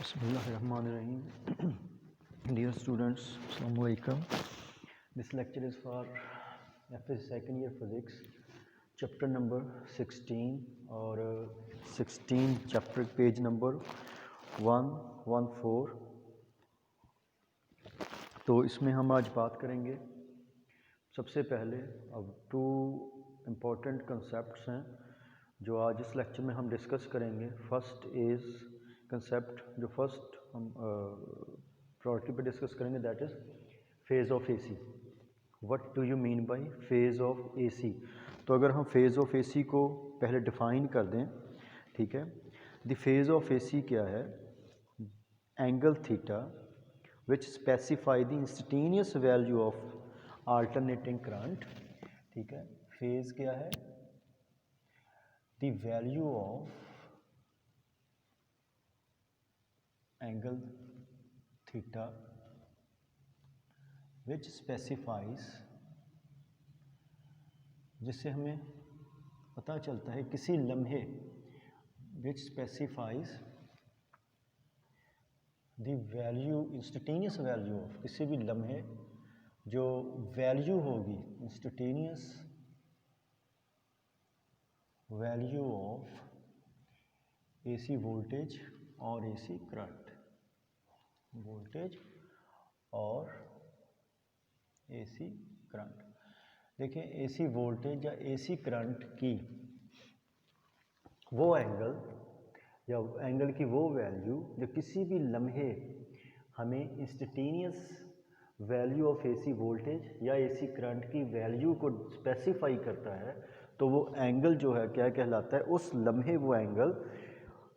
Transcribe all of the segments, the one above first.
Bismillahirrahmanirrahim. Dear students, Assalamu alaikum. This lecture is for FS second year physics, chapter number 16 और 16 chapter page number 114. तो इसमें हम आज बात करेंगे सबसे पहले अब टू इम्पोर्टेंट कंसेप्ट्स हैं जो आज इस लेक्चर में हम डिस्कस करेंगे. फर्स्ट इज़ कंसेप्ट जो फर्स्ट हम प्रायोरिटी पे डिस्कस करेंगे, that is phase of AC. What do you mean by phase of AC? तो अगर हम फेज़ ऑफ एसी को पहले डिफ़ाइन कर दें, ठीक है. द फेज़ ऑफ एसी क्या है? Angle theta which specify the instantaneous value of alternating current. ठीक है. फेज़ क्या है? The value of angle theta which specifies, जिससे हमें पता चलता है किसी लम्हे, which specifies the value instantaneous value of, किसी भी लम्हे जो वैल्यू होगी instantaneous value of AC voltage और एसी करंट, वोल्टेज और एसी करंट. देखिए, एसी वोल्टेज या एसी करंट की वो एंगल या एंगल की वो वैल्यू जो किसी भी लम्हे हमें instantaneous value of AC voltage या एसी करंट की वैल्यू को स्पेसिफाई करता है, तो वो एंगल जो है क्या कहलाता है? उस लम्हे वो एंगल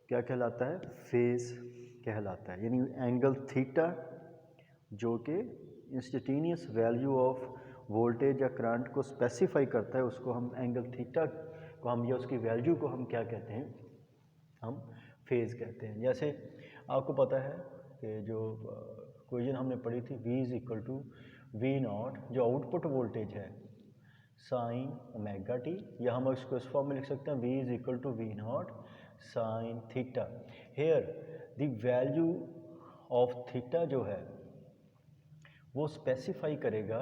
क्या कहलाता है? फेज़ कहलाता है. यानी एंगल थीटा जो कि इंस्टेंटेनियस वैल्यू ऑफ वोल्टेज या करंट को स्पेसिफाई करता है, उसको हम एंगल थीटा को हम या उसकी वैल्यू को हम क्या कहते हैं? हम फेज़ कहते हैं. जैसे आपको पता है कि जो इक्वेशन हमने पढ़ी थी, V is equal to V naught, जो आउटपुट वोल्टेज है साइन ओमेगा टी, या हम इसको इस फॉर्म में लिख सकते हैं V is equal to V naught sine theta. Here the value of theta जो है वो स्पेसिफाई करेगा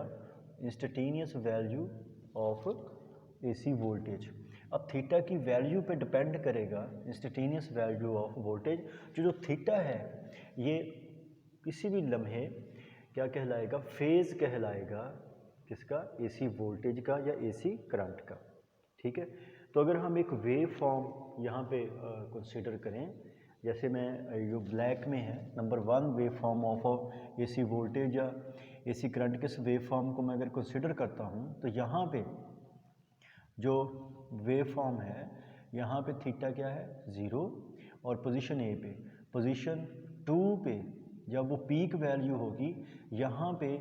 instantaneous value of AC voltage. अब थीटा की वैल्यू पे डिपेंड करेगा इंस्टेंटेनियस वैल्यू ऑफ वोल्टेज. जो थीटा है ये किसी भी लम्हे क्या कहलाएगा? फेज़ कहलाएगा. किसका? एसी वोल्टेज का या एसी करंट का. ठीक है. तो अगर हम एक वेव फॉर्म यहाँ पे कंसीडर करें, जैसे मैं जो ब्लैक में है number 1 wave form of AC voltage या एसी करंट के इस वेव फॉर्म को मैं अगर कंसीडर करता हूँ, तो यहाँ पे जो वेव फॉर्म है यहाँ पे थीटा क्या है? 0. और पोजीशन ए पे, पोजीशन 2 पे जब वो पीक वैल्यू होगी, यहाँ पे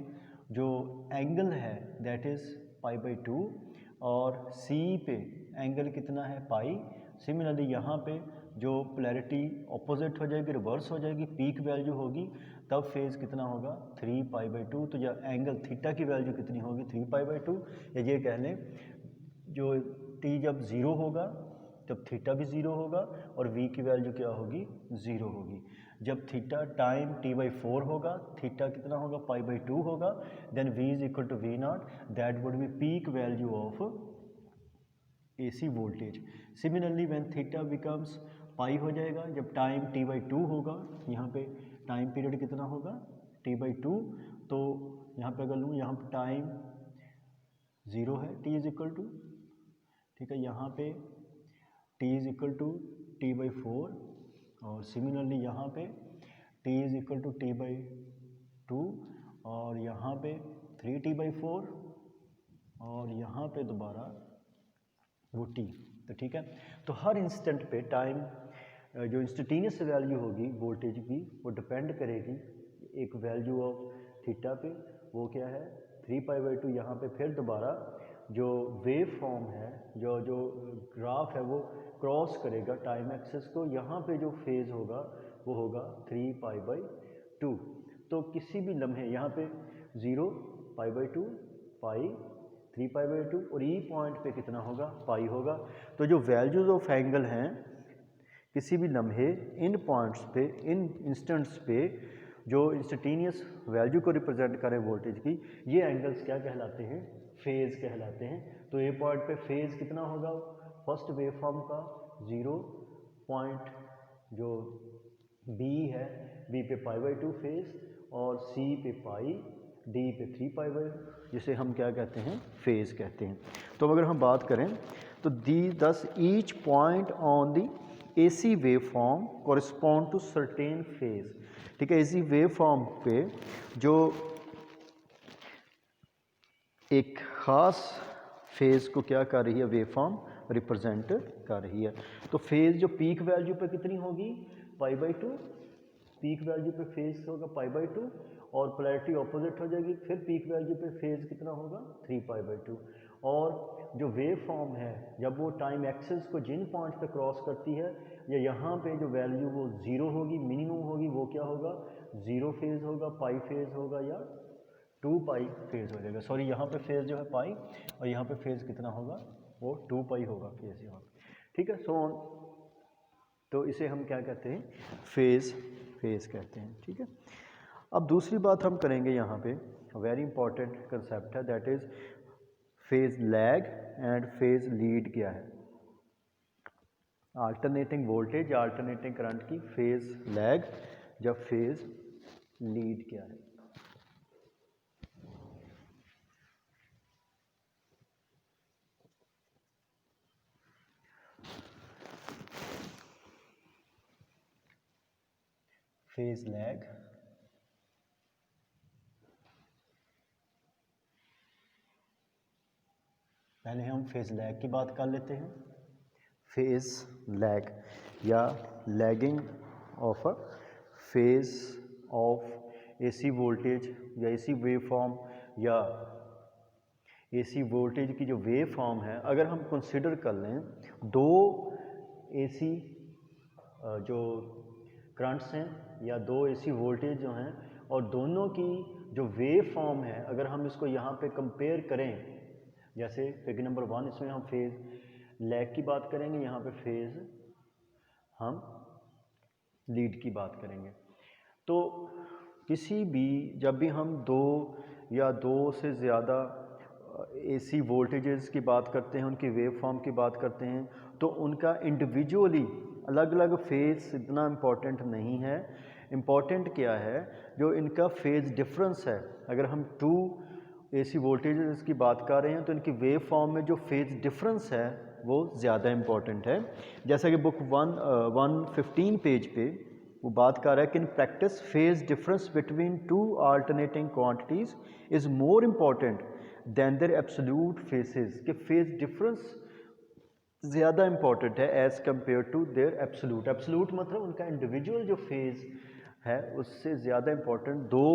जो एंगल है दैट इज़ π/2 और सी पे एंगल कितना है? पाई. सिमिलरली यहाँ पे जो पोलैरिटी ऑपोजिट हो जाएगी, रिवर्स हो जाएगी, पीक वैल्यू होगी, तब फेज़ कितना होगा? 3π/2. तो जब एंगल थीटा की वैल्यू कितनी होगी? 3π/2. या ये कह लें जो टी जब 0 होगा तब थीटा भी 0 होगा और v की वैल्यू क्या होगी? 0 होगी. जब थीटा टाइम t/4 होगा, थीटा कितना होगा? π/2 होगा. Then v is equal to V naught, that would be peak value of AC voltage. Similarly when theta becomes pi हो जाएगा जब टाइम t/2 होगा. यहाँ पे टाइम पीरियड कितना होगा? t/2. तो यहाँ पे अगर लूँ, यहाँ पे टाइम 0 है, t इज इक्वल टू, ठीक है, यहाँ पे t is equal to t/4 और सिमिलरली यहाँ पे t is equal to t/2 और यहाँ पे 3t/4 और यहाँ पे दोबारा वो t. तो ठीक है. तो हर इंस्टेंट पे टाइम जो इंस्टेंटेनियस वैल्यू होगी वोल्टेज की वो डिपेंड करेगी एक वैल्यू ऑफ थीटा पे. वो क्या है? 3π/2. यहाँ पे फिर दोबारा जो वेव फॉर्म है, जो ग्राफ है वो क्रॉस करेगा टाइम एक्सिस को. यहाँ पे जो फेज़ होगा वो होगा 3π/2. तो किसी भी लम्हे यहाँ पे 0, π/2, पाई, 3π/2 और ई पॉइंट पे कितना होगा? पाई होगा. तो जो वैल्यूज़ ऑफ एंगल हैं किसी भी लम्हे इन पॉइंट्स पे, इन इंस्टेंट्स पे जो इंस्टेंटेनियस वैल्यू को रिप्रेजेंट करें वोल्टेज की, ये एंगल्स क्या कहलाते हैं? फेज़ कहलाते हैं। तो ए पॉइंट पे फेज़ कितना होगा? फर्स्ट वेव फॉर्म का 0 पॉइंट जो बी है, बी पे π/2 फेज़ और सी पे पाई, डी पे 3π/2, जिसे हम क्या कहते हैं? फेज़ कहते हैं। तो अगर हम बात करें तो thus each point on the AC wave form correspond to certain phase. ठीक है, AC वेव फॉर्म पे जो एक ख़ास फेज़ को क्या कर रही है वेव फॉर्म? रिप्रेजेंट कर रही है। तो फेज़ जो पीक वैल्यू पे कितनी होगी? π/2, पीक वैल्यू पे फेज़ होगा π/2 और पोलैरिटी ऑपोजिट हो जाएगी, फिर पीक वैल्यू पे फेज़ कितना होगा? 3π/2। और जो वेव फॉर्म है जब वो टाइम एक्सिस को जिन पॉइंट पे क्रॉस करती है, या यहाँ पे जो वैल्यू वो 0 होगी, मिनिमम होगी, वो क्या होगा? 0 फेज़ होगा, पाई फेज़ होगा या 2π फेज़ हो जाएगा। सॉरी, यहाँ पे फेज़ जो है पाई और यहाँ पे फेज़ कितना होगा? वो 2π होगा फेज़ यहाँ। ठीक है, सो ऑन। तो इसे हम क्या कहते हैं? फेज़ कहते हैं। ठीक है, अब दूसरी बात हम करेंगे यहाँ पे, वेरी इंपॉर्टेंट कंसेप्ट है, that is phase lag and phase lead. क्या है? अल्टरनेटिंग वोल्टेज या अल्टरनेटिंग करंट की फेज़ लैग या फेज़ लीड क्या है? फेज़ लैग, पहले हम फेज़ लैग की बात कर लेते हैं। फेज़ लैग या lagging of a phase of AC voltage या AC वेव फॉर्म या AC वोल्टेज की जो वेव फॉर्म है, अगर हम कंसिडर कर लें दो AC जो करंट्स हैं या दो AC वोल्टेज जो हैं, और दोनों की जो वेव फॉर्म है, अगर हम इसको यहाँ पे कंपेयर करें, जैसे फिगर नंबर 1, इसमें हम फेज़ लैग की बात करेंगे, यहाँ पे फेज़ हम लीड की बात करेंगे। तो किसी भी, जब भी हम दो या दो से ज़्यादा AC वोल्टेजेस की बात करते हैं, उनकी वेव फॉर्म की बात करते हैं, तो उनका इंडिविजुअली अलग अलग फेज़ इतना इम्पॉर्टेंट नहीं है। इम्पॉर्टेंट क्या है? जो इनका फेज़ डिफरेंस है। अगर हम 2 AC वोल्टेजेस की बात कर रहे हैं तो इनकी वेव फॉर्म में जो फेज़ डिफरेंस है वो ज़्यादा इम्पॉर्टेंट है। जैसा कि बुक 115 पेज पे वो बात कर रहा है कि in practice phase difference between 2 alternating quantities is more important than their absolute phases, कि फेज़ डिफरेंस ज़्यादा इम्पॉर्टेंट है as compare to their absolute. Absolute मतलब उनका इंडिविजुअल जो फेज़ है उससे ज़्यादा इम्पॉर्टेंट। दो,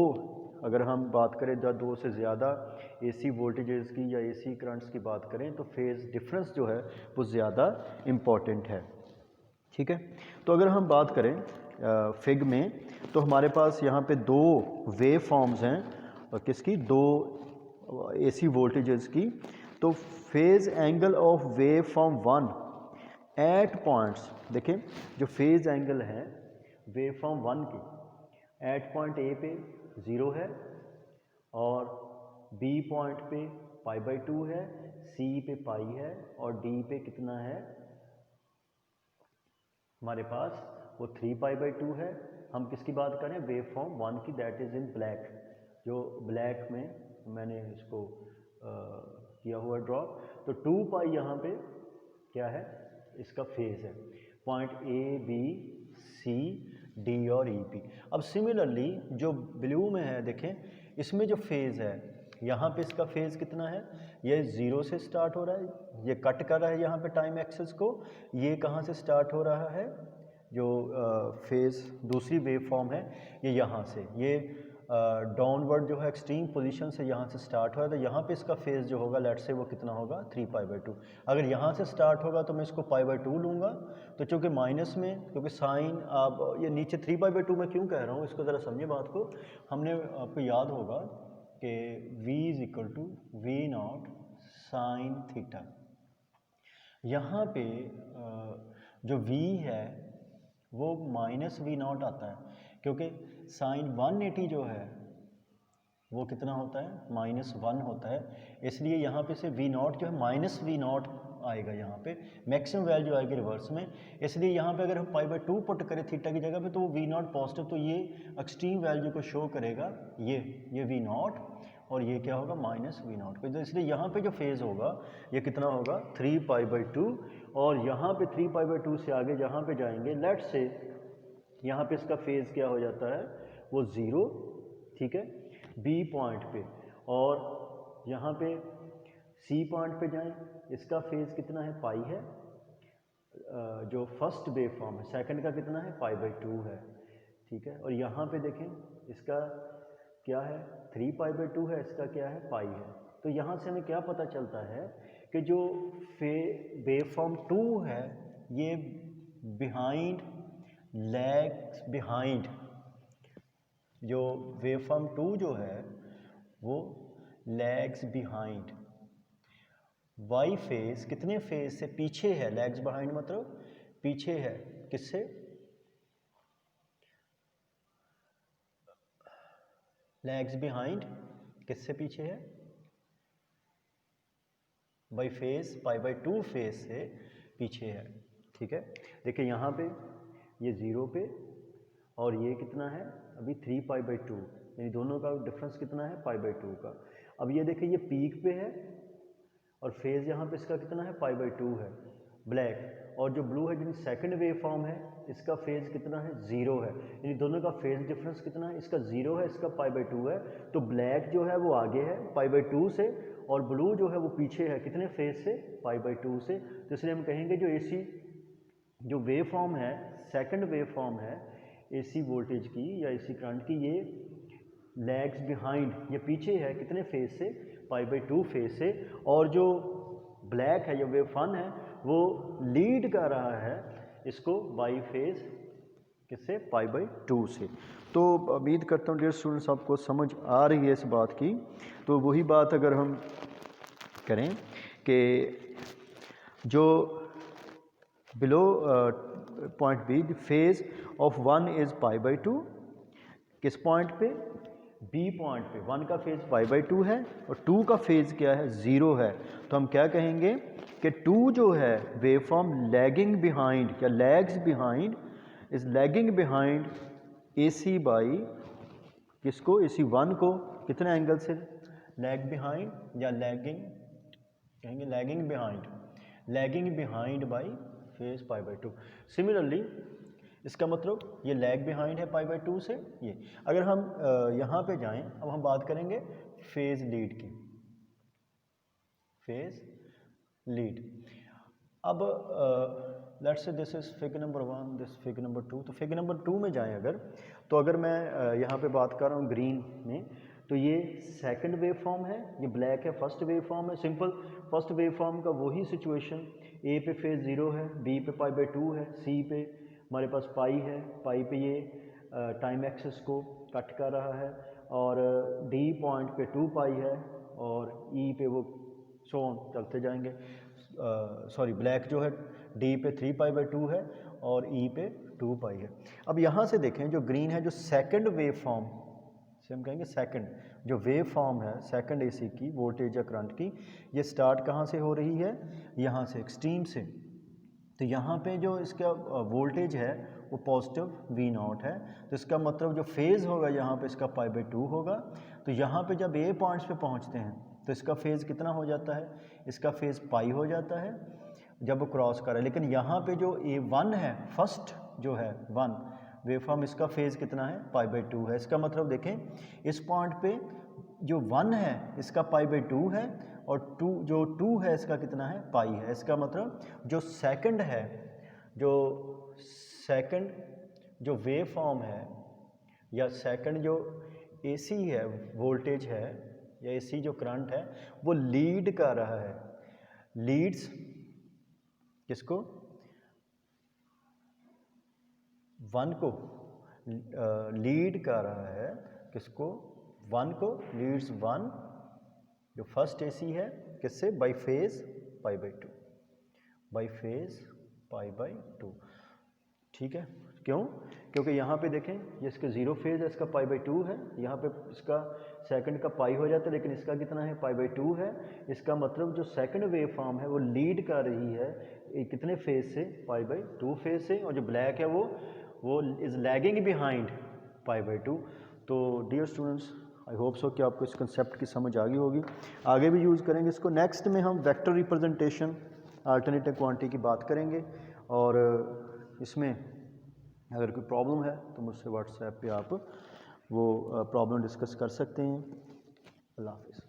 अगर हम बात करें दो से ज़्यादा AC वोल्टेजेस की या AC करंट्स की बात करें, तो फेज़ डिफरेंस जो है वो ज़्यादा इम्पॉर्टेंट है। ठीक है, तो अगर हम बात करें फिग में, तो हमारे पास यहाँ पे दो वेव फॉर्म्स हैं, और किसकी? दो AC वोल्टेजेस की। तो phase angle of wave form 1 at points, देखें जो फेज़ एंगल है वेव फॉर्म 1 की, एट पॉइंट A पे 0 है और B पॉइंट पे π/2 है, C पे पाई है और D पे कितना है हमारे पास? वो 3π/2 है। हम किसकी बात करें? वेव फॉर्म 1 की, दैट इज़ इन ब्लैक। जो ब्लैक में मैंने इसको किया हुआ ड्रॉ। तो 2π यहाँ पे क्या है? इसका फेज़ है, point A, B, C, D और EP। अब सिमिलरली जो ब्लू में है, देखें इसमें जो फेज़ है, यहाँ पे इसका फेज़ कितना है? ये 0 से स्टार्ट हो रहा है, ये कट कर रहा है यहाँ पे टाइम एक्सिस को। ये कहाँ से स्टार्ट हो रहा है? जो फेज़ दूसरी वेव फॉर्म है ये यहाँ से, ये डाउनवर्ड जो है एक्सट्रीम पोजीशन से यहाँ से स्टार्ट हो रहा है। तो यहाँ पे इसका फेज़ जो होगा, लेट्स से वो कितना होगा? 3π/2। अगर यहाँ से स्टार्ट होगा तो मैं इसको π/2 लूँगा। तो चूँकि माइनस में, क्योंकि साइन आप ये नीचे 3π/2 मैं क्यों कह रहा हूँ, इसको ज़रा समझिए बात को। हमने, आपको याद होगा कि V = V0 sin θ। यहाँ पे जो V है वो माइनस वी नॉट आता है, क्योंकि साइन 180 जो है वो कितना होता है, -1 होता है, इसलिए यहाँ पे से वी नॉट जो है माइनस वी नॉट आएगा, यहाँ पे मैक्सिमम वैल्यू आएगी रिवर्स में, इसलिए यहाँ पे अगर हम π/2 पुट करें थीटा की जगह पे तो वो वी नॉट पॉजिटिव, तो ये एक्सट्रीम वैल्यू को शो करेगा, ये वी नॉट, और ये क्या होगा माइनस वी नॉट, तो इसलिए यहाँ पे जो फेज़ होगा ये कितना होगा 3π/2, और यहाँ पे 3π/2 से आगे जहाँ पे जाएंगे, लेट्स से यहाँ पे इसका फेज़ क्या हो जाता है, वो 0, ठीक है, बी पॉइंट पे, और यहाँ पे सी पॉइंट पे जाएं, इसका फेज़ कितना है, पाई है, जो फर्स्ट वेव फॉर्म है, सेकंड का कितना है, π/2 है, ठीक है, और यहाँ पे देखें इसका क्या है, 3π/2 है, इसका क्या है, पाई है, तो यहाँ से हमें क्या पता चलता है कि जो वेव फॉर्म 2 है ये बिहाइंड लैग्स बिहाइंड, जो वेव फॉर्म 2 जो है वो लैग्स बिहाइंड, वाई फेज कितने फेज से पीछे है, लैग्स बिहाइंड मतलब पीछे है, किससे, लैग्स बिहाइंड किससे पीछे है, बाई फेज π/2 फेज से पीछे है, ठीक है। देखिए यहाँ पे ये 0 पे और ये कितना है अभी 3π/2, यानी दोनों का डिफरेंस कितना है, π/2 का। अब ये देखिए ये पीक पे है और फेज़ यहाँ पे इसका कितना है, π/2 है ब्लैक, और जो ब्लू है जिन सेकंड वेव फॉर्म है इसका फेज़ कितना है, 0 है, यानी दोनों का फेज़ डिफरेंस कितना है, इसका 0 है, इसका π/2 है, तो ब्लैक जो है वो आगे है π/2 से और ब्लू जो है वो पीछे है, कितने फेज़ से, π/2 से, तो इसलिए हम कहेंगे जो AC जो वेव फॉर्म है, सेकंड वेव फॉर्म है AC वोल्टेज की या AC करंट की, ये लैग्स बिहाइंड, ये पीछे है कितने फेज से, π/2 फेज से, और जो ब्लैक है, जो वेव फन है, वो लीड कर रहा है इसको बाई फेज किससे, π/2 से। तो उम्मीद करता हूँ डियर स्टूडेंट्स आपको समझ आ रही है इस बात की। तो वही बात अगर हम करें कि जो below point B phase of 1 is π/2, किस पॉइंट पे, बी पॉइंट पे 1 का फेज π/2 है और 2 का फेज क्या है, 0 है, तो हम क्या कहेंगे कि 2 जो है वेव फॉर्म लैगिंग बिहाइंड या lags behind is lagging behind AC by किसको, AC1 को कितने एंगल से, लैग बिहाइंड या लैगिंग कहेंगे, lagging behind by phase π/2। Similarly इसका मतलब ये लैग बिहाइंड है π/2 से, ये अगर हम यहाँ पे जाएं, अब हम बात करेंगे फेज लीड की, फेज लीड। अब let's say this is figure number 1, this figure number 2, तो फिगर नंबर 2 में जाएं अगर, तो अगर मैं यहाँ पे बात कर रहा हूँ ग्रीन में, तो ये सेकंड वेव फॉर्म है, ये ब्लैक है फर्स्ट वेव फॉर्म है, सिंपल फर्स्ट वेव फॉर्म का वही सिचुएशन, A पे फेज 0 है, B पे π/2 है, C पे हमारे पास पाई है, पाई पे ये टाइम एक्सिस को कट कर रहा है, और D पॉइंट पे 2π है, और E पे वो सो ऑन चलते जाएंगे, सॉरी ब्लैक जो है D पे 3π/2 है और E पे 2π है। अब यहाँ से देखें जो ग्रीन है, जो सेकंड वेव फॉर्म से हम कहेंगे, सेकंड जो वेव फॉर्म है सेकंड AC की वोल्टेज या करंट की, ये स्टार्ट कहाँ से हो रही है, यहाँ से एक्सट्रीम से, तो यहाँ पे जो इसका वोल्टेज है वो पॉजिटिव V0 है, तो इसका मतलब जो फेज़ होगा यहाँ पे इसका π/2 होगा, तो यहाँ पे जब A पॉइंट्स पे पहुँचते हैं तो इसका फेज़ कितना हो जाता है, इसका फेज़ पाई हो जाता है जब वो क्रॉस करे, लेकिन यहाँ पे जो A1 है फर्स्ट जो है 1 वेवफॉर्म, इसका फेज़ कितना है, π/2 है, इसका मतलब देखें इस पॉइंट पे जो 1 है इसका π/2 है और 2 है इसका कितना है, पाई है, इसका मतलब जो सेकंड है, जो सेकंड जो वेव फॉर्म है या सेकंड जो AC है वोल्टेज है या AC जो करंट है वो लीड कर रहा है, लीड्स किसको, 1 को लीड कर रहा है, किसको, 1 को लीड्स 1 जो फर्स्ट AC है किससे, बाई फेज π/2, बाई फेज π/2, ठीक है। क्यों? क्योंकि यहाँ पे देखें ये इसके 0 फेज़ है, इसका π/2 है, यहाँ पे इसका सेकंड का पाई हो जाता है, लेकिन इसका कितना है, π/2 है। इसका मतलब जो सेकंड वेव फॉर्म है वो लीड कर रही है कितने फेज़ से, π/2 फेज़ से, और जो ब्लैक है वो इज़ लैगिंग बिहाइंड π/2। तो dear students, I hope so कि आपको इस कंसेप्ट की समझ आ गई होगी। आगे भी यूज़ करेंगे इसको। नेक्स्ट में हम वेक्टर रिप्रेजेंटेशन अल्टरनेटिव क्वांटिटी की बात करेंगे, और इसमें अगर कोई प्रॉब्लम है तो मुझसे व्हाट्सएप पे आप वो प्रॉब्लम डिस्कस कर सकते हैं। अल्लाह हाफ़िज़।